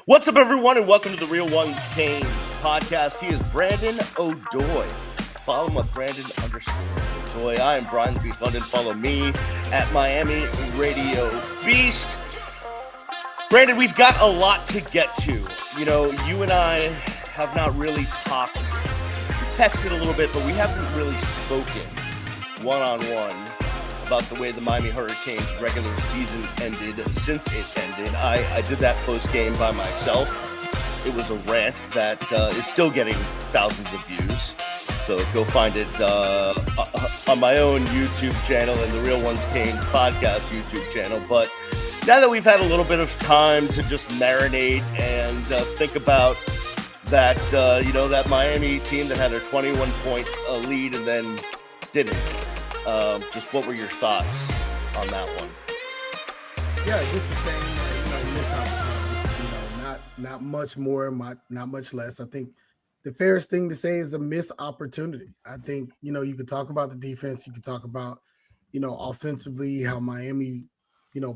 What's up, everyone, and welcome to the Real Ones Canes podcast. He is Brandon O'Doy. Follow him at Brandon_O'Doy. I am Brian the Beast London. Follow me at Miami Radio Beast. Brandon, we've got a lot to get to. You know, you and I have not really talked. We've texted a little bit, but we haven't really spoken one-on-one about the way the Miami Hurricanes regular season ended since it ended. I did that post-game by myself. It was a rant that is still getting thousands of views. So go find it on my own YouTube channel and the Real Ones Canes podcast YouTube channel. But now that we've had a little bit of time to just marinate and think about that, that Miami team that had a 21-point lead and then didn't. Just what were your thoughts on that one? Yeah, just the same, missed opportunity. Not much more, not much less. I think the fairest thing to say is a missed opportunity. I think, you could talk about the defense. You could talk about, offensively, how Miami,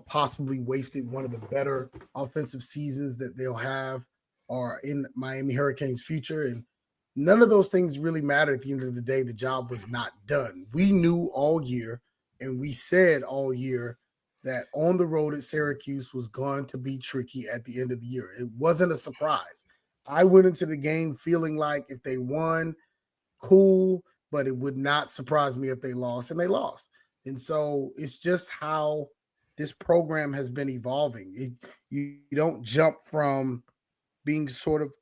possibly wasted one of the better offensive seasons that they'll have or in Miami Hurricanes future. And none of those things really matter at the end of the day. The job was not done. We knew all year, and we said all year that on the road at Syracuse was going to be tricky at the end of the year. It wasn't a surprise. I went into the game feeling like if they won, cool, but it would not surprise me if they lost, and they lost. And so it's just how this program has been evolving. You don't jump from being sort of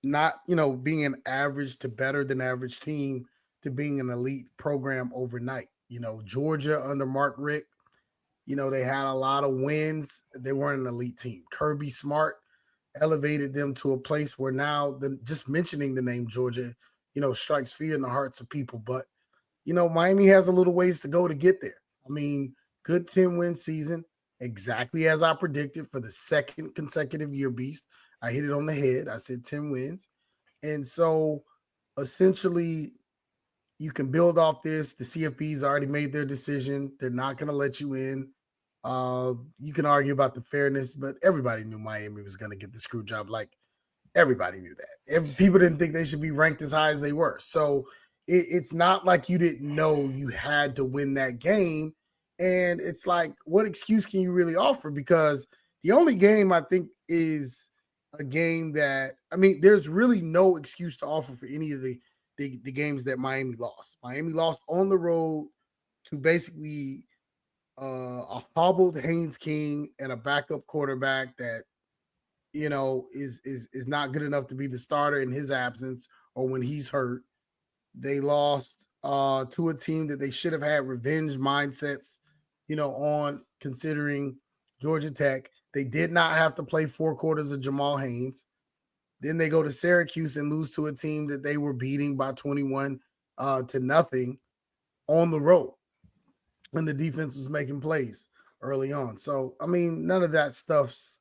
not, being an average to better than average team to being an elite program overnight. Georgia under Mark Richt, they had a lot of wins. They weren't an elite team. Kirby Smart elevated them to a place where now just mentioning the name Georgia, strikes fear in the hearts of people. But, Miami has a little ways to go to get there. I mean, good 10-win season, exactly as I predicted for the second consecutive year, Beast. I hit it on the head. I said 10 wins. And so essentially you can build off this. The CFP's already made their decision. They're not going to let you in. You can argue about the fairness, but everybody knew Miami was going to get the screw job. Like, everybody knew that. People didn't think they should be ranked as high as they were. So it's not like you didn't know you had to win that game. And it's like, what excuse can you really offer? Because the only game I think is a game that, there's really no excuse to offer for any of the games that Miami lost. Miami lost on the road to basically a hobbled Haynes King and a backup quarterback that, is not good enough to be the starter in his absence or when he's hurt. They lost to a team that they should have had revenge mindsets, on, considering Georgia Tech. They did not have to play 4 quarters of Jamal Haynes. Then they go to Syracuse and lose to a team that they were beating by 21 to nothing on the road. And the defense was making plays early on. So, none of that stuff's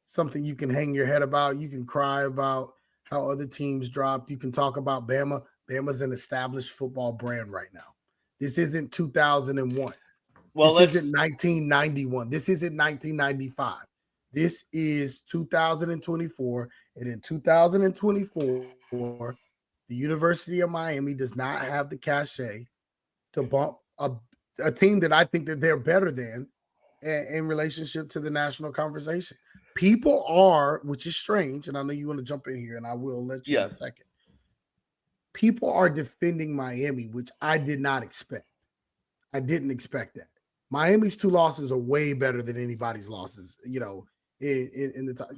something you can hang your head about. You can cry about how other teams dropped. You can talk about Bama. Bama's an established football brand right now. This isn't 2001. This isn't 1991. This isn't 1995. This is 2024. And in 2024, the University of Miami does not have the cachet to bump a team that I think that they're better than in relationship to the national conversation. People are, which is strange, and I know you want to jump in here, and I will let you in a second. People are defending Miami, which I did not expect. I didn't expect that. Miami's 2 losses are way better than anybody's losses, in the top.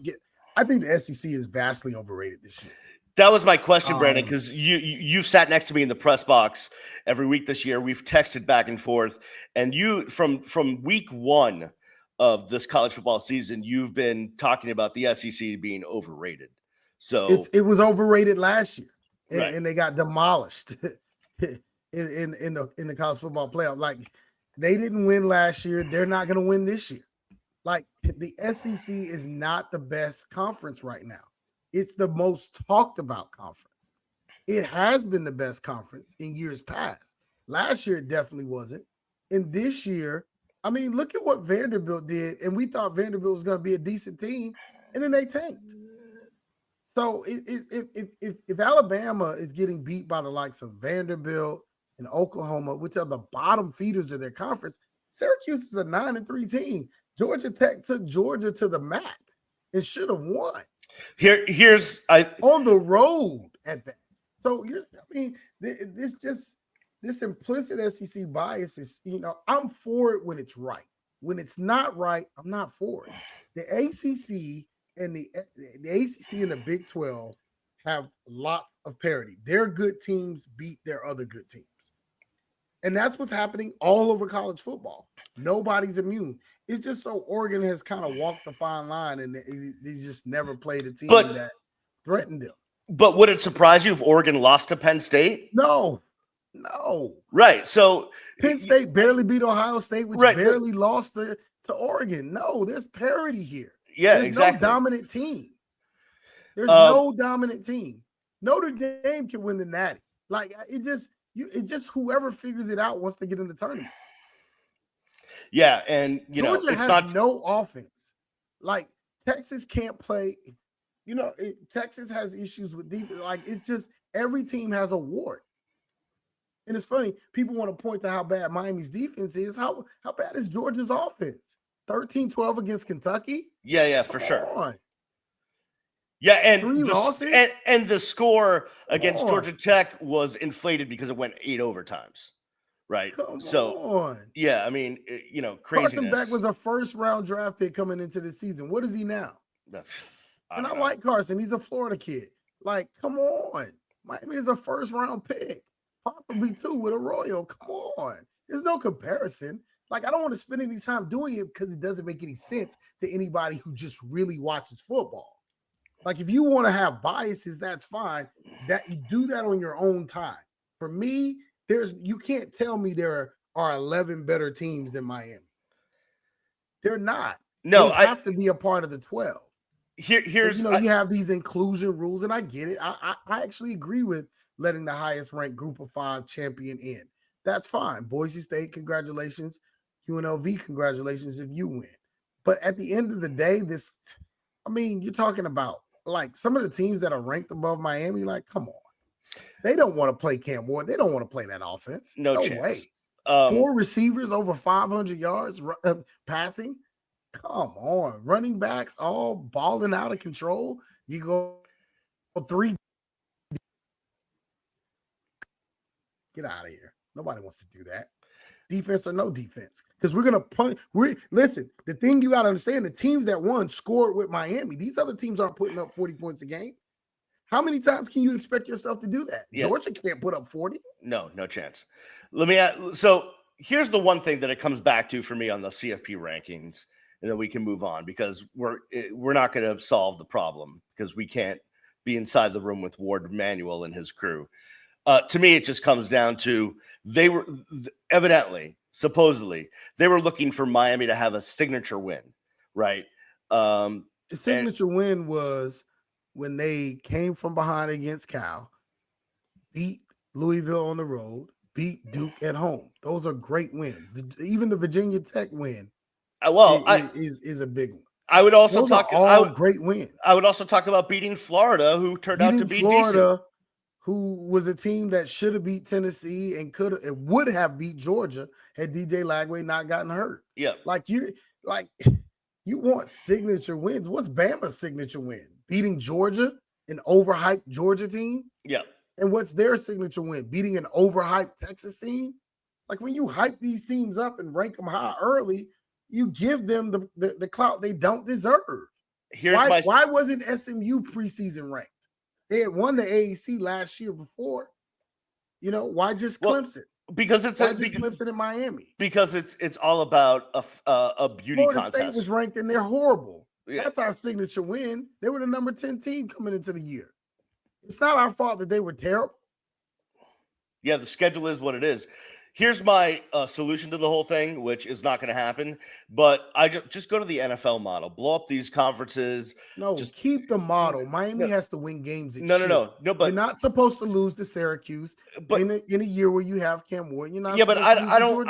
I think the SEC is vastly overrated this year. That was my question, Brandon, because you've sat next to me in the press box every week this year. We've texted back and forth, and you from week 1 of this college football season, you've been talking about the SEC being overrated. So it was overrated last year, right. and they got demolished in the college football playoff. Like, they didn't win last year. They're not going to win this year. Like, the SEC is not the best conference right now. It's the most talked about conference. It has been the best conference in years past. Last year, it definitely wasn't. And this year, look at what Vanderbilt did. And we thought Vanderbilt was going to be a decent team. And then they tanked. So if Alabama is getting beat by the likes of Vanderbilt and Oklahoma, which are the bottom feeders of their conference, Syracuse is a 9-3 team. Georgia Tech took Georgia to the mat and should have won. Here's on the road at that. So this implicit SEC bias is, I'm for it when it's right. When it's not right, I'm not for it. The ACC and the ACC and the Big 12 have lots of parity. Their good teams beat their other good teams. And that's what's happening all over college football. Nobody's immune. It's just so Oregon has kind of walked the fine line and they just never played a team that threatened them. But would it surprise you if Oregon lost to Penn State? No. Right. So Penn State barely beat Ohio State, which barely lost to Oregon. No, there's parity here. Yeah, there's exactly. No dominant team. There's no dominant team. Notre Dame can win the Natty. Like it just whoever figures it out wants to get in the tournament. Yeah, and Georgia has no offense. Like Texas can't play. Texas has issues with defense. Like it's just every team has a wart. And it's funny, people want to point to how bad Miami's defense is. How bad is Georgia's offense? 13-12 against Kentucky? Yeah, for sure. On. Yeah, and 3 losses? And the score against Georgia Tech was inflated because it went 8 overtimes. Right. Come on. Yeah, I mean, craziness. Carson Beck was a first-round draft pick coming into the season. What is he now? I like Carson. He's a Florida kid. Like, come on. Miami is a first-round pick. Possibly 2 with a Royal. Come on. There's no comparison. Like, I don't want to spend any time doing it because it doesn't make any sense to anybody who just really watches football. Like, if you want to have biases, that's fine. That you do that on your own time. For me, you can't tell me there are 11 better teams than Miami. They're not. No, they have to be a part of the 12. Here's you have these inclusion rules, and I get it. I actually agree with letting the highest ranked group of 5 champion in. That's fine. Boise State, congratulations. UNLV, congratulations if you win. But at the end of the day, you're talking about like some of the teams that are ranked above Miami, like, come on. They don't want to play Cam Ward. They don't want to play that offense. No chance. Way. 4 receivers over 500 yards passing. Come on. Running backs all balling out of control. You go 3. Get out of here. Nobody wants to do that. Defense or no defense. Because we're going to punch. Listen, the thing you got to understand, the teams that won scored with Miami. These other teams aren't putting up 40 points a game. How many times can you expect yourself to do that? Yeah. Georgia can't put up 40. No chance. So here's the one thing that it comes back to for me on the CFP rankings, and then we can move on because we're not going to solve the problem because we can't be inside the room with Ward Manuel and his crew. To me, it just comes down to they were supposedly, they were looking for Miami to have a signature win, right? The signature win was when they came from behind against Cal, beat Louisville on the road, beat Duke at home. Those are great wins. Even the Virginia Tech win is a big one. I would also great wins. I would also talk about beating Florida, who turned out to be Florida, decent. Who was a team that should have beat Tennessee and would have beat Georgia had DJ Lagway not gotten hurt. Yeah. You want signature wins. What's Bama's signature win? Beating Georgia, an overhyped Georgia team? Yeah. And what's their signature win? Beating an overhyped Texas team? Like when you hype these teams up and rank them high early, you give them the clout they don't deserve. Why wasn't SMU preseason ranked? They had won the AAC last year before. Why just Clemson? Because it's Clemson in Miami. Because it's all about a beauty Florida contest. State was ranked and they're horrible. Yeah. That's our signature win. They were the number 10 team coming into the year. It's not our fault that they were terrible. Yeah, the schedule is what it is. Here's my solution to the whole thing, which is not going to happen. But I just go to the NFL model, blow up these conferences. No, just keep the model. Miami has to win games. No. But you're not supposed to lose to Syracuse. But in a year where you have Cam Ward, you're not. Yeah, but I don't.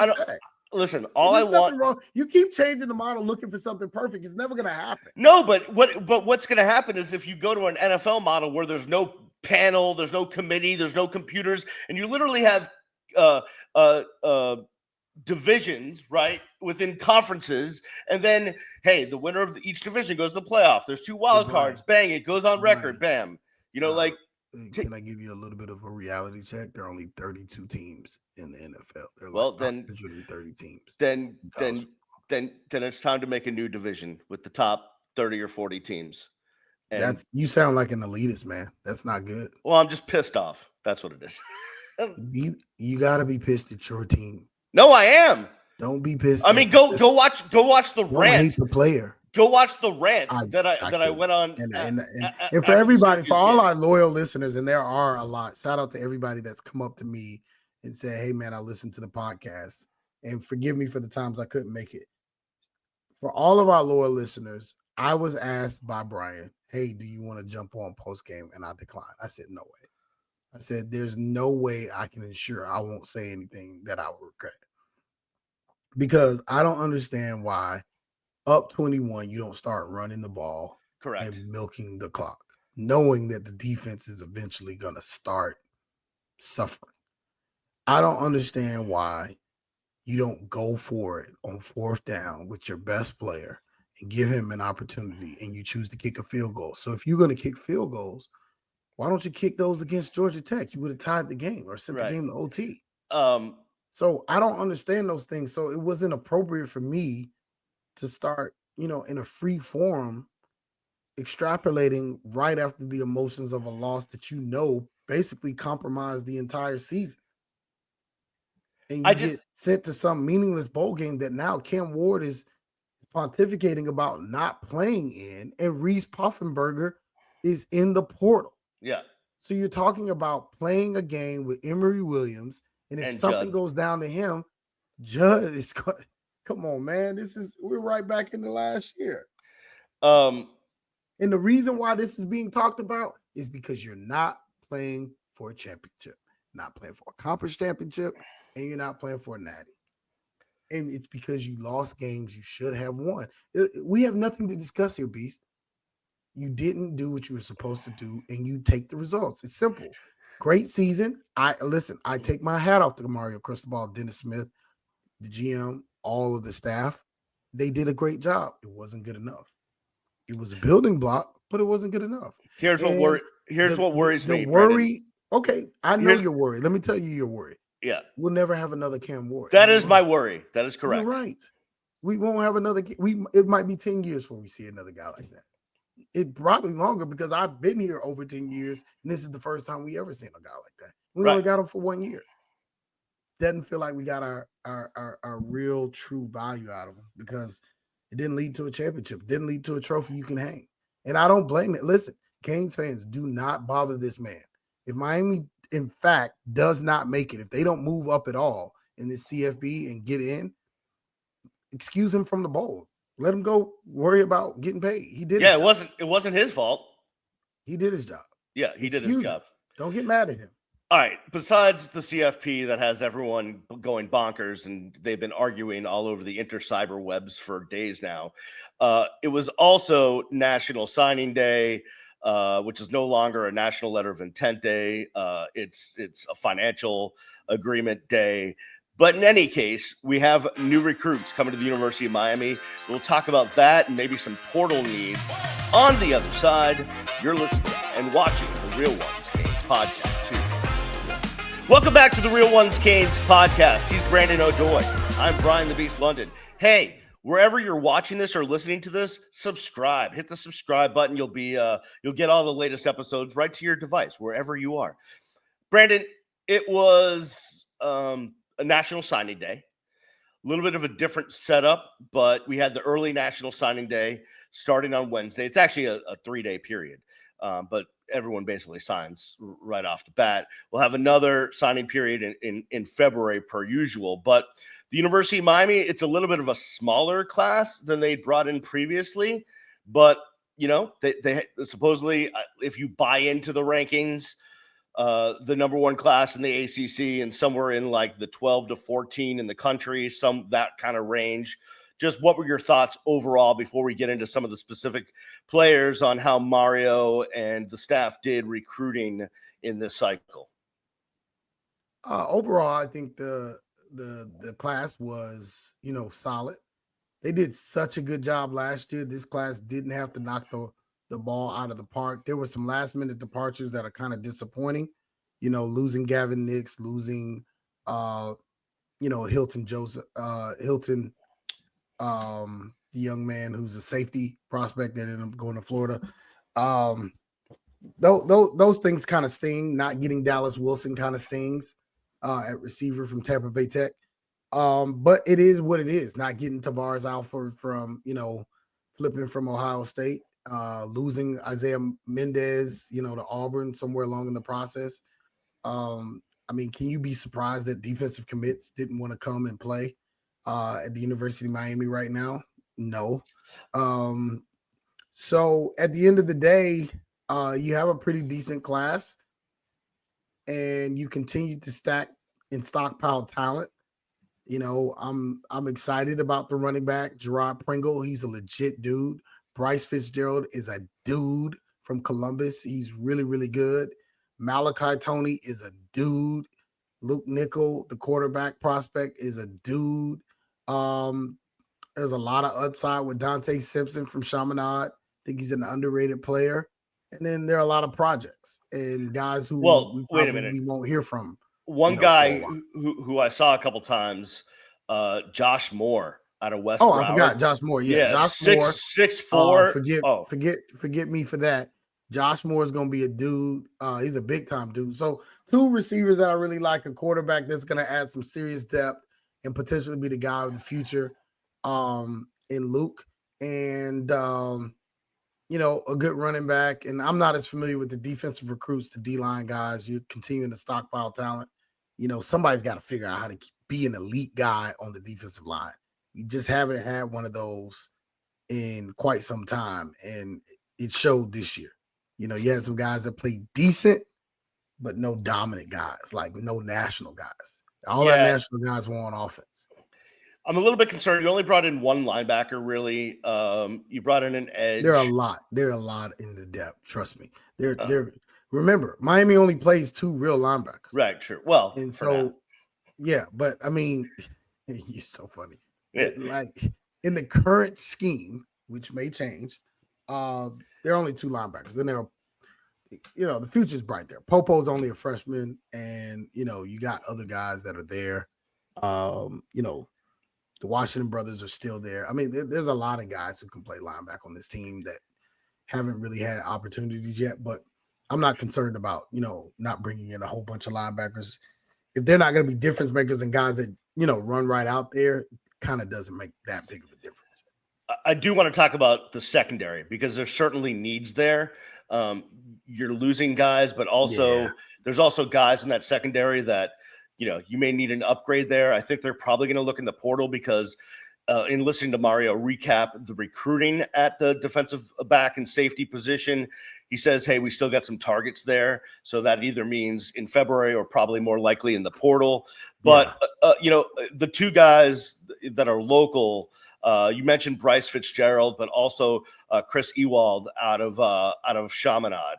Listen, all I There's want. nothing wrong. You keep changing the model, looking for something perfect. It's never going to happen. No, but what's going to happen is if you go to an NFL model where there's no panel, there's no committee, there's no computers, and you literally have uh, uh, uh, divisions, right, within conferences, and then hey, the winner of each division goes to the playoff. There's 2 wild cards. Bang! It goes on record. Bam! Like. Can I give you a little bit of a reality check? There are only 32 teams in the NFL. There are well, like then 130 teams. Then it's time to make a new division with the top 30 or 40 teams. And you sound like an elitist, man. That's not good. Well, I'm just pissed off. That's what it is. You got to be pissed at your team. No, I am. Don't be pissed. I mean, go watch the rant. Hate the player. Go watch the rant that I went on. And for everybody, for all our loyal listeners, and there are a lot. Shout out to everybody that's come up to me and said, "Hey, man, I listened to the podcast, and forgive me for the times I couldn't make it." For all of our loyal listeners, I was asked by Brian, "Hey, do you want to jump on post game?" And I declined. I said, "No way." I said, "There's no way I can ensure I won't say anything that I will regret." Because I don't understand why up 21, you don't start running the ball. Correct. And milking the clock, knowing that the defense is eventually going to start suffering. I don't understand why you don't go for it on 4th down with your best player and give him an opportunity, and you choose to kick a field goal. So if you're going to kick field goals, why don't you kick those against Georgia Tech? You would have tied the game or sent the game to OT. So I don't understand those things. So it wasn't appropriate for me to start, in a free form, extrapolating right after the emotions of a loss that basically compromised the entire season. And you get sent to some meaningless bowl game that now Cam Ward is pontificating about not playing in, and Reese Puffenberger is in the portal. Yeah. So you're talking about playing a game with Emory Williams, and if something goes down to him, Judd is going. Come on, man. We're right back in the last year. And the reason why this is being talked about is because you're not playing for a championship, not playing for a conference championship, and you're not playing for a natty. And it's because you lost games you should have won. We have nothing to discuss here, Beast. You didn't do what you were supposed to do, and you take the results. It's simple. Great season. I take my hat off to Mario Cristobal, Dennis Smith, the GM, all of the staff. They did a great job. It wasn't good enough. It was a building block, but it wasn't good enough. Here's what worries me. The worry. Okay, I know you're worried. Let me tell you, you're worried. Yeah, we'll never have another Cam Ward. That is my worry. That is correct. You're right. We won't have another. It might be 10 years before we see another guy like that. It probably longer, because I've been here over 10 years, and this is the first time we ever seen a guy like that. We only got him for 1 year. Doesn't feel like we got our real true value out of him, because it didn't lead to a championship. It didn't lead to a trophy you can hang. And I don't blame it. Listen, Canes fans, do not bother this man. If Miami, in fact, does not make it, if they don't move up at all in this CFB and get in, excuse him from the bowl. Let him go worry about getting paid. He did. Yeah, it wasn't his fault. He did his job. Yeah, he did his job. Don't get mad at him. All right. Besides the CFP that has everyone going bonkers, and they've been arguing all over the cyber webs for days now, it was also National Signing Day, which is no longer a National Letter of Intent Day. It's a financial agreement day. But in any case, we have new recruits coming to the University of Miami. We'll talk about that and maybe some portal needs. On the other side, you're listening and watching the Real Ones Canes podcast here. Welcome back to the Real Ones Canes podcast. He's Brandon O'Doy. I'm Brian the Beast London. Hey, wherever you're watching this or listening to this, subscribe. Hit the subscribe button. You'll get all the latest episodes right to your device, wherever you are. Brandon, it was a National Signing Day. A little bit of a different setup, but we had the early National Signing Day starting on Wednesday. It's actually a 3-day period, but everyone basically signs right off the bat. We'll have another signing period in February per usual, but the University of Miami, it's a little bit of a smaller class than they brought in previously, but they supposedly, if you buy into the rankings, the number one class in the ACC and somewhere in like the 12 to 14 in the country, some that kind of range. Just what were your thoughts overall before we get into some of the specific players on how Mario and the staff did recruiting in this cycle? Overall, I think the class was, solid. They did such a good job last year. This class didn't have to knock the ball out of the park. There were some last minute departures that are kind of disappointing. Losing Gavin Nix, losing Hilton Joseph, Hilton, the young man who's a safety prospect that ended up going to Florida. Um, those things kind of sting. Not getting Dallas Wilson kind of stings at receiver from Tampa Bay Tech. But it is what it is. Not getting Tavares Alford from, flipping from Ohio State, losing Isaiah Mendez, to Auburn somewhere along in the process. Can you be surprised that defensive commits didn't want to come and play at the University of Miami right now? No. So at the end of the day, you have a pretty decent class and you continue to stack and stockpile talent. I'm excited about the running back, Gerard Pringle. He's a legit dude. Bryce Fitzgerald is a dude from Columbus. He's really, really good. Malachi Tony is a dude. Luke Nickel, the quarterback prospect, is a dude. There's a lot of upside with Dante Simpson from Chaminade. I think he's an underrated player. And then there are a lot of projects and guys who we probably won't hear from. One guy who I saw a couple times, Josh Moore out of West. I forgot Josh Moore. Yeah, Josh Moore, 6'4". Forget me for that. Josh Moore is going to be a dude. He's a big time dude. So 2 receivers that I really like, a quarterback that's going to add some serious depth and potentially be the guy of the future in Luke, and a good running back. And I'm not as familiar with the defensive recruits, the D-line guys. You're continuing to stockpile talent. Somebody's got to figure out how to be an elite guy on the defensive line. You just haven't had one of those in quite some time, and it showed this year. You had some guys that played decent, but no dominant guys, like no national guys. All our national guys were on offense. I'm a little bit concerned. You only brought in one linebacker, really. You brought in an edge. There are a lot in the depth. Trust me. Remember, Miami only plays 2 real linebackers. Right, true. Well, and so, yeah, but you're so funny. Yeah. Like in the current scheme, which may change, there are only 2 linebackers. And the future's bright there. Popo's only a freshman, and you got other guys that are there. The Washington brothers are still there. There's a lot of guys who can play linebacker on this team that haven't really had opportunities yet, but I'm not concerned about, not bringing in a whole bunch of linebackers. If they're not going to be difference makers and guys that, run right out there, kind of doesn't make that big of a difference. I do want to talk about the secondary because there's certainly needs there. You're losing guys, but also there's also guys in that secondary that, you may need an upgrade there. I think they're probably going to look in the portal because in listening to Mario recap the recruiting at the defensive back and safety position, he says, hey, we still got some targets there. So that either means in February or probably more likely in the portal. But, the 2 guys that are local, you mentioned Bryce Fitzgerald, but also Chris Ewald out of Chaminade.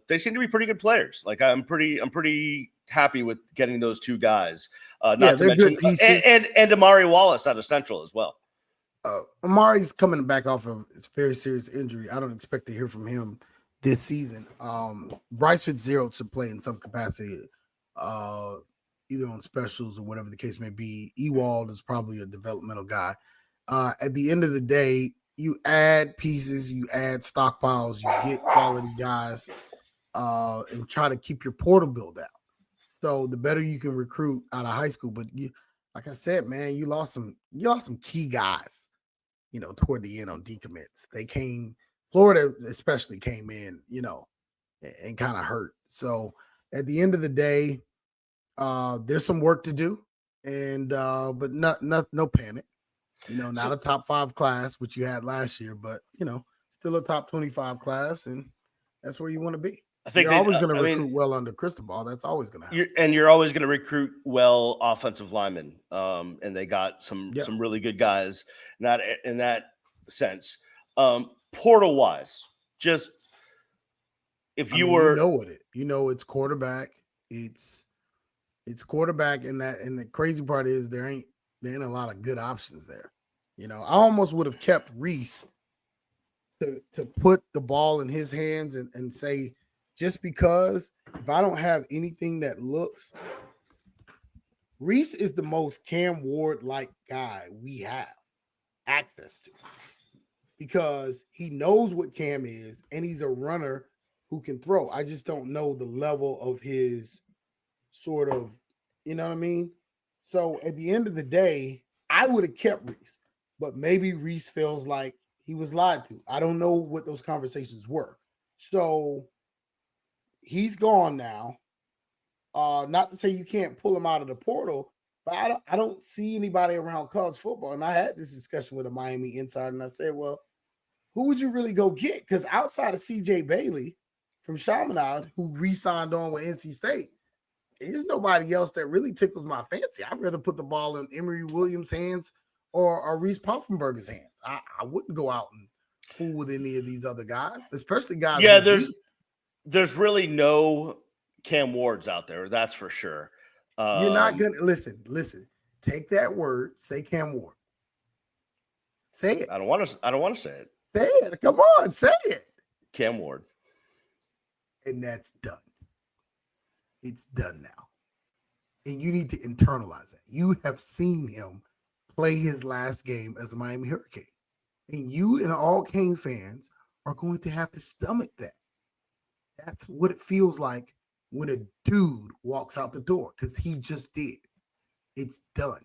They seem to be pretty good players. Like I'm pretty happy with getting those 2 guys. Not to mention, good pieces. And Amari Wallace out of Central as well. Amari's coming back off of a very serious injury. I don't expect to hear from him this season. Bryce Fitzgerald should play in some capacity, either on specials or whatever the case may be. Ewald is probably a developmental guy. At the end of the day, you add pieces, you add stockpiles, you get quality guys, and try to keep your portal build out. So the better you can recruit out of high school, but like I said, man, you lost some key guys, toward the end on decommits. Florida especially came in, and kind of hurt. So at the end of the day, there's some work to do, and but no panic. Not a top 5 class, which you had last year, but still a top 25 class, and that's where you want to be. I think You're they. always going to I mean, recruit well under Cristobal. That's always going to happen. you're always going to recruit well offensive linemen, and they got some Yeah. really good guys. Not in that sense. Portal wise, just if I you mean, you were, know what it's quarterback. It's quarterback, and the crazy part is there ain't a lot of good options there. I almost would have kept Reese to put the ball in his hands and say, just because if I don't have anything that looks, Reese is the most Cam Ward like guy we have access to, because he knows what Cam is and he's a runner who can throw. I just don't know the level of his sort of, you know what I mean? So at the end of the day, I would have kept Reese, but maybe Reese feels like he was lied to. I don't know what those conversations were. So he's gone now. Not to say you can't pull him out of the portal, but I don't see anybody around college football. And I had this discussion with a Miami insider, and I said, well, who would you really go get? Because outside of CJ Bailey from Chaminade, who re-signed on with NC State, there's nobody else that really tickles my fancy. I'd rather put the ball in Emory Williams' hands or Reese Puffenberger's hands. I wouldn't go out and fool with any of these other guys, especially guys yeah, we beat. there's really no Cam Wards out there. That's for sure. You're not gonna listen. Take that word. Say Cam Ward. Say it. I don't want to say it. Say it. Come on, say it. Cam Ward. And that's done. It's done now. And you need to internalize it. You have seen him play his last game as a Miami Hurricane. And you and all Cane fans are going to have to stomach that. That's what it feels like when a dude walks out the door, because he just did. It's done.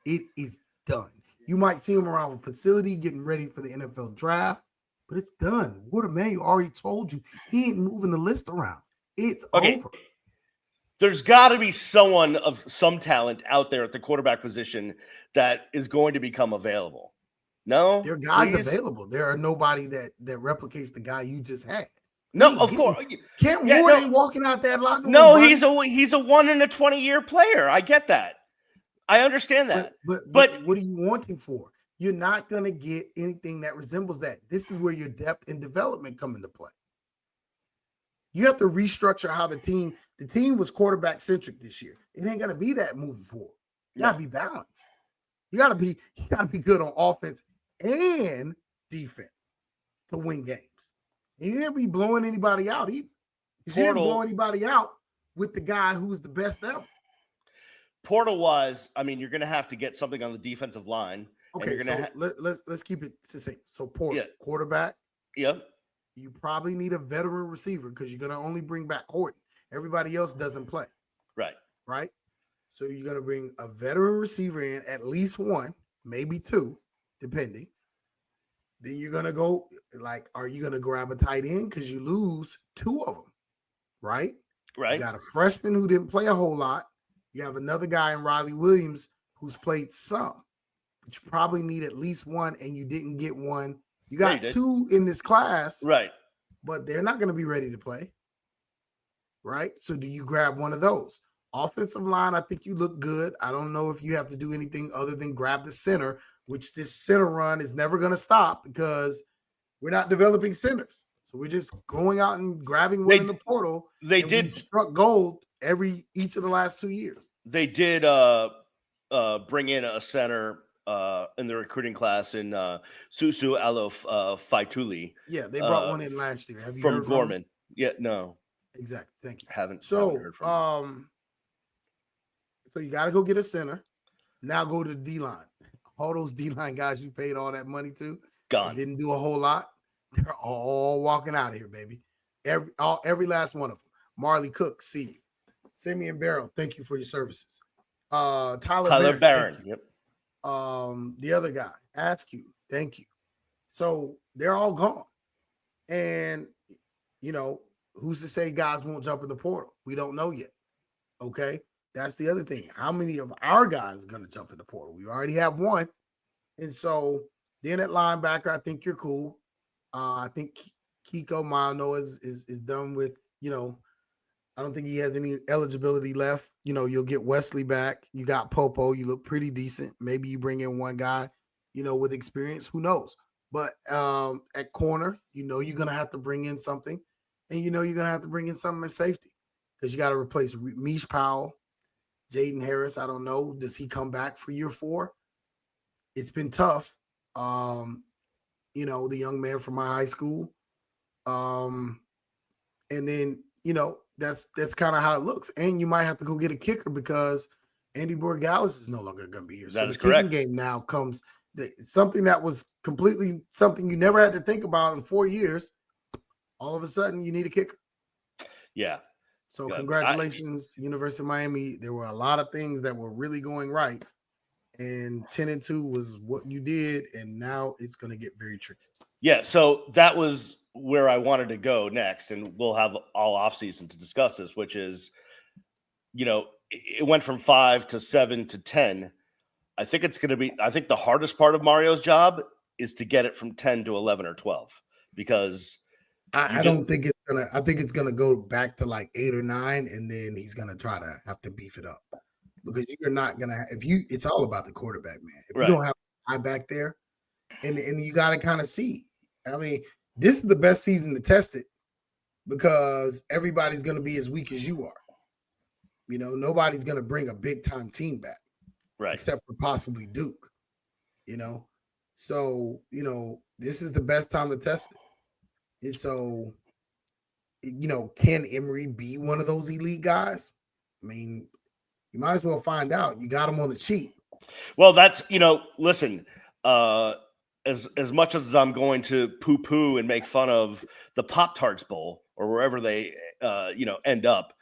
It is done. You might see him around the facility getting ready for the NFL draft, but it's done. Ward Manuel already told you he ain't moving the list around. It's over. There's got to be someone of some talent out there at the quarterback position that is going to become available. No, there are guys available. There are nobody that replicates the guy you just had. No, of course. Cam Ward ain't walking out that locker room. No, he's a 1 in a 20-year player. I get that. I understand that. But what are you wanting for? You're not going to get anything that resembles that. This is where your depth and development come into play. You have to restructure how the team was quarterback centric this year. It ain't going to be that moving forward. You got to be balanced. You got to be good on offense and defense to win games. And you can't be blowing anybody out either. You didn't blow anybody out with the guy who's the best ever. Portal-wise, I mean, you're going to have to get something on the defensive line. Okay, so let's keep it succinct. So Portal, quarterback. Yep. You probably need a veteran receiver because you're going to only bring back Horton. Everybody else doesn't play. Right? So you're going to bring a veteran receiver in, at least one, maybe two, depending. Then you're going to go, are you going to grab a tight end? Because you lose two of them, right? You got a freshman who didn't play a whole lot. You have another guy in Riley Williams who's played some, but you probably need at least one, and you didn't get one. You got two in this class, right? But they're not going to be ready to play, right? So do you grab one of those? Offensive line, I think you look good. I don't know if you have to do anything other than grab the center, which this center run is never going to stop because we're not developing centers. So we're just going out and grabbing one in the portal. We struck gold each of the last 2 years. They did bring in a center in the recruiting class in Susu Alof Faituli. Yeah, they brought one in last year. Have you from heard Gorman? From yeah, no. Exactly. Thank you. Haven't heard from him. So you got to go get a center. Now go to the D-line. All those D-line guys you paid all that money to, gone. Didn't do a whole lot. They're all walking out of here, baby. Every last one of them. Marley Cook, see you. Simeon Barrow, thank you for your services. Tyler Barron. Yep. The other guy, Askew, thank you. So they're all gone. And, who's to say guys won't jump in the portal? We don't know yet. Okay? That's the other thing. How many of our guys are going to jump in the portal? We already have one. And so then at linebacker, I think you're cool. I think Kiko Mano is done with you know, I don't think he has any eligibility left. You know, you'll get Wesley back. You got Popo. You look pretty decent. Maybe you bring in one guy, you know, with experience. Who knows? But at corner, you know, you're gonna have to bring in something, and you know you're gonna have to bring in something at safety because you got to replace Mish Powell, Jaden Harris. I don't know. Does he come back for year 4? It's been tough. You know, the young man from my high school. And then, you know, that's kind of how it looks. And you might have to go get a kicker because Andy Borregales is no longer going to be here. So the kicking game now comes something that was completely something you never had to think about in 4 years. All of a sudden, you need a kicker. Yeah. So congratulations, University of Miami. There were a lot of things that were really going right. And 10-2 was what you did. And now it's going to get very tricky. Yeah, so that was where I wanted to go next, and we'll have all offseason to discuss this, which is, you know, it went from 5 to 7 to 10. I think the hardest part of Mario's job is to get it from 10 to 11 or 12 because I don't think it's gonna. I think it's gonna go back to like 8 or 9, and then he's gonna try to have to beef it up because you're not gonna. It's all about the quarterback, man. If you don't have a guy back there, and you got to kind of see. I mean, this is the best season to test it because everybody's going to be as weak as you are. You know, nobody's going to bring a big time team back, right? Except for possibly Duke. You know, so you know this is the best time to test it. And so, you know, can Emory be one of those elite guys? I mean, you might as well find out. You got him on the cheap. Well, that's listen. As much as I'm going to poo-poo and make fun of the Pop-Tarts Bowl or wherever they, end up.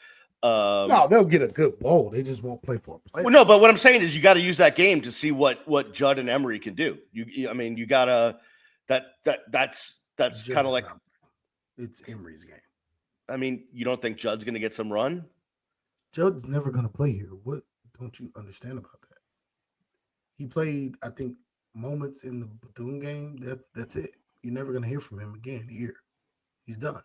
No, they'll get a good bowl. They just won't play for a player. Well, no, but what I'm saying is you got to use that game to see what Judd and Emory can do. You got to that's kind of like it's Emory's game. I mean, you don't think Judd's going to get some run? Judd's never going to play here. What don't you understand about that? He played, I think, moments in the Bethune game. That's it. You're never going to hear from him again here. He's done.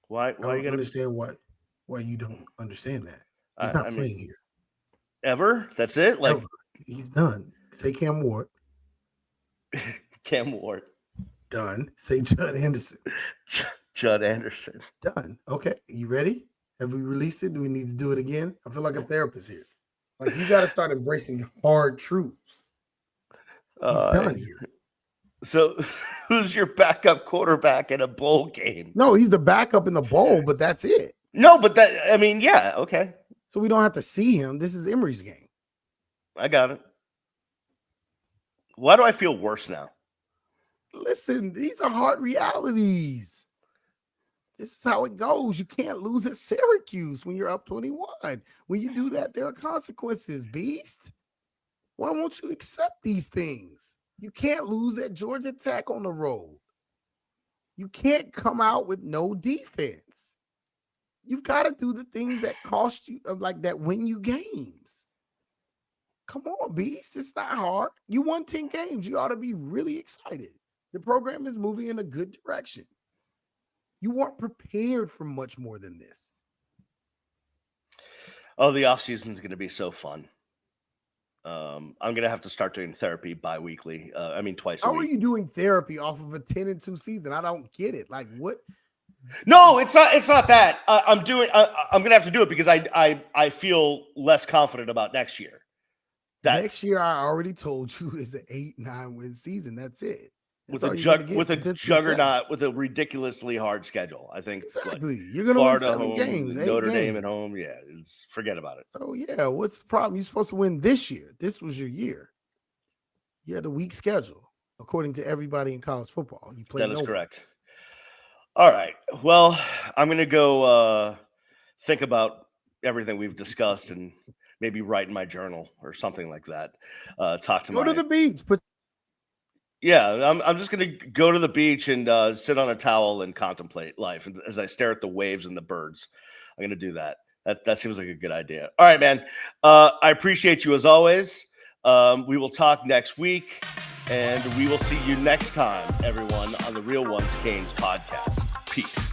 Why I don't understand why you don't understand that. He's not playing here. Ever? That's it? Like ever. He's done. Say Cam Ward. Cam Ward. Done. Say Judd Anderson. Judd Anderson. Done. Okay. You ready? Have we released it? Do we need to do it again? I feel like a therapist here. Like you got to start embracing hard truths. He's done here. So who's your backup quarterback in a bowl game? No, he's the backup in the bowl, but that's it. No, but yeah, okay. So we don't have to see him. This is Emory's game. I got it. Why do I feel worse now? Listen, these are hard realities. This is how it goes. You can't lose at Syracuse when you're up 21. When you do that, there are consequences, beast. Why won't you accept these things? You can't lose at Georgia Tech on the road. You can't come out with no defense. You've got to do the things that cost you, like that win you games. Come on, beast. It's not hard. You won 10 games. You ought to be really excited. The program is moving in a good direction. You weren't prepared for much more than this. Oh, the offseason is going to be so fun. I'm going to have to start doing therapy bi-weekly. Twice a week. How are you doing therapy off of a 10-2 season? I don't get it. Like what? No, it's not that. I'm going to have to do it because I feel less confident about next year. Next year, I already told you, is an 8-9 win season. That's it. With a juggernaut, with a ridiculously hard schedule, I think. Exactly, you're going to win 7 games. Notre Dame at home, yeah. Forget about it. So yeah, what's the problem? You're supposed to win this year. This was your year. You had a weak schedule, according to everybody in college football. You played. That is correct. All right. Well, I'm going to go think about everything we've discussed and maybe write in my journal or something like that. Go to the beach. Yeah, I'm just going to go to the beach and sit on a towel and contemplate life as I stare at the waves and the birds. I'm going to do that. That seems like a good idea. All right, man. I appreciate you as always. We will talk next week, and we will see you next time, everyone, on the Real Ones Canes podcast. Peace.